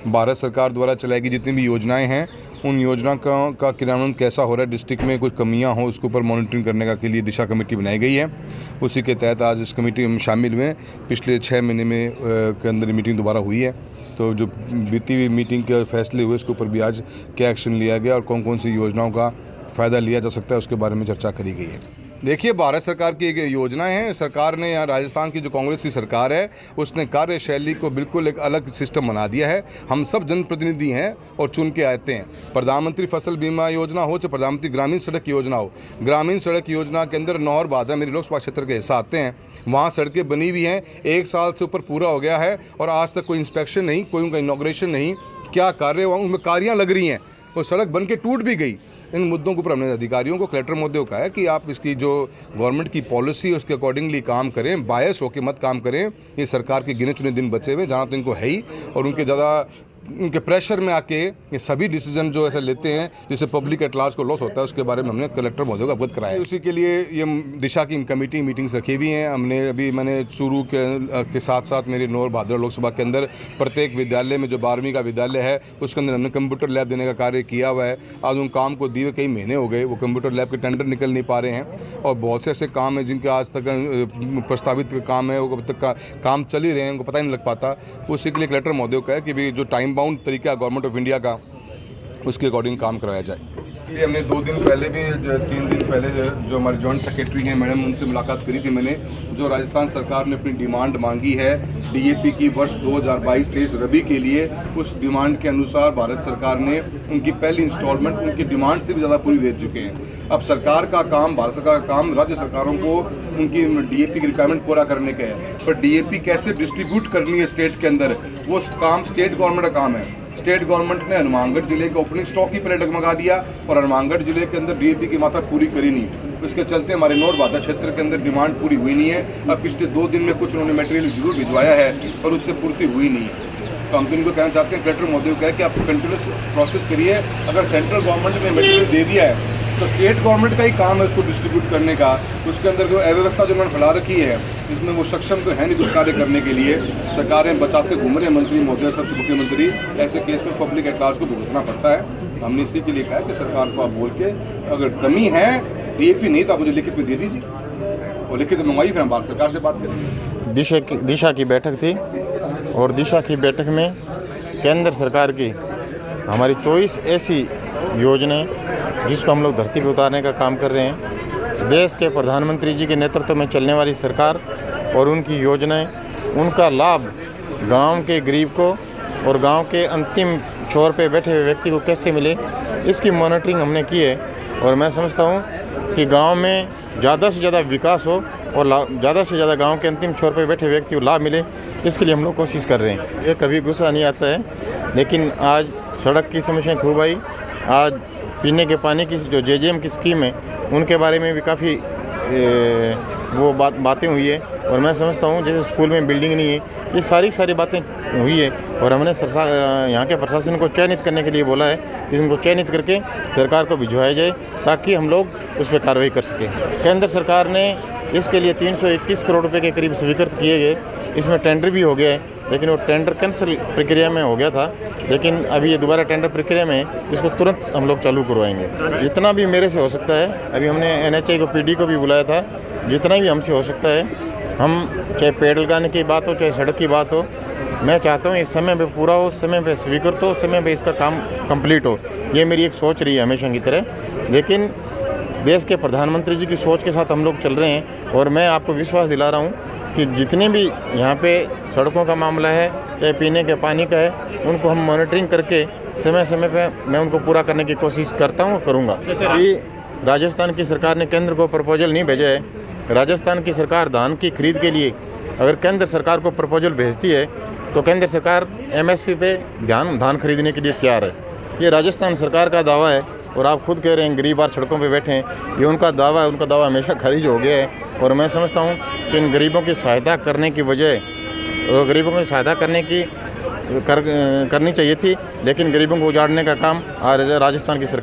भारत सरकार द्वारा चलाई गई जितनी भी योजनाएं हैं उन योजना का क्रियान्वयन कैसा हो रहा है, डिस्ट्रिक्ट में कुछ कमियां हो उसके ऊपर मॉनिटरिंग करने के लिए दिशा कमेटी बनाई गई है। उसी के तहत आज इस कमेटी में शामिल हुए। पिछले 6 महीने में के अंदर मीटिंग दोबारा हुई है, तो जो बीती हुई मीटिंग के फैसले हुए उसके ऊपर भी आज क्या एक्शन लिया गया और कौन कौन सी योजनाओं का फ़ायदा लिया जा सकता है उसके बारे में चर्चा करी गई है। देखिए, भारत सरकार की एक योजना है। सरकार ने यहाँ राजस्थान की जो कांग्रेस की सरकार है उसने कार्यशैली को बिल्कुल एक अलग सिस्टम बना दिया है। हम सब जनप्रतिनिधि हैं और चुन के आते हैं। प्रधानमंत्री फसल बीमा योजना हो चाहे प्रधानमंत्री ग्रामीण सड़क योजना हो, ग्रामीण सड़क योजना के अंदर नौर बादरा मेरे लोकसभा क्षेत्र के हिस्सा आते हैं, वहाँ सड़कें बनी हुई हैं। 1 साल से ऊपर पूरा हो गया है और आज तक कोई इंस्पेक्शन नहीं, कोई उनका इनॉग्रेशन नहीं। क्या कार्य उनमें कारियाँ लग रही हैं, वो सड़क बन के टूट भी गई। इन मुद्दों के ऊपर हमने अधिकारियों को, कलेक्टर महोदय को कहा है कि आप इसकी जो गवर्नमेंट की पॉलिसी है उसके अकॉर्डिंगली काम करें, बायस होकर मत काम करें। ये सरकार के गिने चुने दिन बचे हुए जहाँ तो इनको है ही, और उनके प्रेशर में आके ये सभी डिसीजन जो ऐसे लेते हैं जिससे पब्लिक एट लार्ज को लॉस होता है, उसके बारे में हमने कलेक्टर महोदय को अवगत कराया है। उसी के लिए ये दिशा की कमेटी मीटिंग्स रखी हुई हैं। मैंने चूरू के साथ साथ मेरे नौर भादरा लोकसभा के अंदर प्रत्येक विद्यालय में जो 12वीं का विद्यालय है उसके अंदर हमने कंप्यूटर लैब देने का कार्य किया हुआ है। आज उन काम को दिए कई महीने हो गए, वो कंप्यूटर लैब के टेंडर निकल नहीं पा रहे हैं और बहुत से ऐसे काम हैं जिनके आज तक प्रस्तावित काम है वो अब तक काम चल ही रहे हैं, उनको पता ही नहीं लग पाता। उसी के लिए कलेक्टर महोदय को कहा कि भाई जो टाइम बाउंड तरीका गवर्नमेंट ऑफ इंडिया का उसके अकॉर्डिंग काम कराया जाए। ये हमने 2 दिन पहले भी 3 दिन पहले जो हमारे जॉइंट सेक्रेटरी हैं मैडम, उनसे मुलाकात करी थी मैंने। जो राजस्थान सरकार ने अपनी डिमांड मांगी है डीएपी की वर्ष 2022-23 रबी के लिए, उस डिमांड के अनुसार भारत सरकार ने उनकी पहली इंस्टॉलमेंट उनकी डिमांड से भी ज़्यादा पूरी दे चुके हैं। अब सरकार का काम, भारत सरकार का काम राज्य सरकारों को उनकी डीएपी की रिक्वायरमेंट पूरा करने का है, पर डीएपी कैसे डिस्ट्रीब्यूट करनी है स्टेट के अंदर, वो काम स्टेट गवर्नमेंट का काम है। स्टेट गवर्नमेंट ने हनुमानगढ़ जिले के ओपनिंग स्टॉक ही पहले डगमगा दिया और हनुमानगढ़ जिले के अंदर डीएपी की मात्रा पूरी करी नहीं। इसके चलते हमारे नौर बादरा क्षेत्र के अंदर डिमांड पूरी हुई नहीं है। अब पिछले 2 दिन में कुछ उन्होंने मटेरियल जरूर भिजवाया है और उससे पूर्ति हुई नहीं है। तो हम तो इनको कहना चाहते हैं, कलेक्टर महोदय को कहा कि आप कंटिन्यूस प्रोसेस करिए। अगर सेंट्रल गवर्नमेंट ने मटेरियल दे दिया है तो स्टेट गवर्नमेंट का ही काम है उसको डिस्ट्रीब्यूट करने का। उसके अंदर जो अव्यवस्था जो उन्होंने फैला रखी है इसमें वो सक्षम तो है नहीं कुछ कार्य करने के लिए। सरकारें बचाते घूम रहे हैं, मंत्री महोदय सबसे मुख्यमंत्री, ऐसे केस में पब्लिक एट लार्ज को भुगतना पड़ता है। हमने इसी के लिए कहा कि सरकार को आप बोल के अगर कमी है डीएपी नहीं तो आप मुझे लिखित में दे दीजिए, और लिखित मंगवाई फिर हम भारत सरकार से बात करेंगे। दिशा की बैठक थी और दिशा की बैठक में केंद्र सरकार की हमारी 24 ऐसी योजनाएं जिसको हम लोग धरती पर उतारने का काम कर रहे हैं। देश के प्रधानमंत्री जी के नेतृत्व में चलने वाली सरकार और उनकी योजनाएं, उनका लाभ गांव के गरीब को और गांव के अंतिम छोर पे बैठे हुए व्यक्ति को कैसे मिले, इसकी मॉनिटरिंग हमने की है। और मैं समझता हूं कि गांव में ज़्यादा से ज़्यादा विकास हो और ज़्यादा से ज़्यादा गांव के अंतिम छोर पे बैठे व्यक्ति को लाभ मिले, इसके लिए हम लोग कोशिश कर रहे हैं। ये कभी गुस्सा नहीं आता है, लेकिन आज सड़क की समस्या खूब आई। आज पीने के पानी की जो जेजेएम की स्कीम है उनके बारे में भी काफ़ी वो बातें हुई है। और मैं समझता हूँ जैसे स्कूल में बिल्डिंग नहीं है, ये सारी बातें हुई है। और हमने यहाँ के प्रशासन को चयनित करने के लिए बोला है कि इनको चयनित करके सरकार को भिजवाया जाए ताकि हम लोग उस पर कार्रवाई कर सकें। केंद्र सरकार ने इसके लिए 321 करोड़ रुपये के करीब स्वीकृत किए गए। इसमें टेंडर भी हो गया है, लेकिन वो टेंडर कैंसिल प्रक्रिया में हो गया था, लेकिन अभी ये दोबारा टेंडर प्रक्रिया में इसको तुरंत हम लोग चालू करवाएंगे। जितना भी मेरे से हो सकता है, अभी हमने एनएचआई को पीडी को भी बुलाया था, जितना भी हमसे हो सकता है, हम चाहे पेड़ लगाने की बात हो चाहे सड़क की बात हो, मैं चाहता हूँ ये समय पे पूरा हो, समय पे स्वीकृत हो, समय पे इसका काम कंप्लीट हो। ये मेरी एक सोच रही है हमेशा की तरह। लेकिन देश के प्रधानमंत्री जी की सोच के साथ हम लोग चल रहे हैं और मैं आपको विश्वास दिला रहा हूँ कि जितने भी यहाँ पे सड़कों का मामला है चाहे पीने के पानी का है, उनको हम मॉनिटरिंग करके समय समय पे मैं उनको पूरा करने की कोशिश करता हूँ और करूँगा। कि राजस्थान की सरकार ने केंद्र को प्रपोजल नहीं भेजा है। राजस्थान की सरकार धान की खरीद के लिए अगर केंद्र सरकार को प्रपोजल भेजती है तो केंद्र सरकार एमएसपी पे धान खरीदने के लिए तैयार है। ये राजस्थान सरकार का दावा है और आप खुद कह रहे हैं गरीब आज सड़कों पे बैठे हैं, ये उनका दावा है। उनका दावा हमेशा खारिज हो गया है। और मैं समझता हूँ कि इन गरीबों की सहायता करने की बजाय गरीबों की सहायता करनी चाहिए थी, लेकिन गरीबों को उजाड़ने का काम आज राजस्थान की सरकार